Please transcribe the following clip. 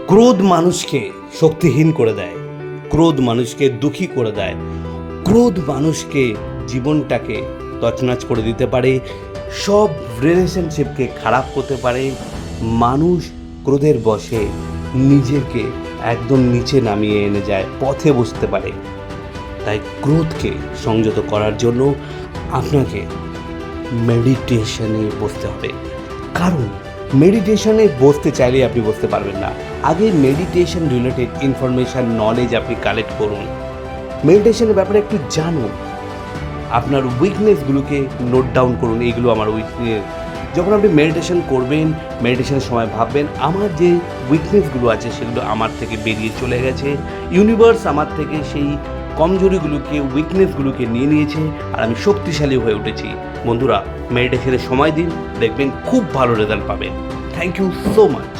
ক্রোধ মানুষকে শক্তিহীন করে দেয়, ক্রোধ মানুষকে দুঃখী করে দেয়, ক্রোধ মানুষকে জীবনটাকে তছনছ করে দিতে পারে, সব রিলেশনশিপকে খারাপ করতে পারে। মানুষ ক্রোধের বশে নিজেকে একদম নিচে নামিয়ে এনে যায়, পথে বসতে পারে। তাই ক্রোধকে সংযত করার জন্য আপনাকে মেডিটেশনে বসতে হবে। কারণ মেডিটেশনে বসতে চাইলে আপনি বসতে পারবেন না। আগে মেডিটেশন রিলেটেড ইনফরমেশান নলেজ আপনি কালেক্ট করুন, মেডিটেশনের ব্যাপারে একটু জানুন, আপনার উইকনেসগুলোকে নোট ডাউন করুন, এইগুলো আমার উইকনেস। যখন আপনি মেডিটেশন করবেন, মেডিটেশনের সময় ভাববেন আমার যে উইকনেসগুলো আছে সেগুলো আমার থেকে বেরিয়ে চলে গেছে, ইউনিভার্স আমার থেকে সেই কমজোরিগুলোকে, উইকনেসগুলোকে নিয়ে নিয়েছে আর আমি শক্তিশালী হয়ে উঠেছি। বন্ধুরা, মেডিটেশনের সময় দিন, দেখবেন খুব ভালো রেজাল্ট পাবেন। Thank you so much.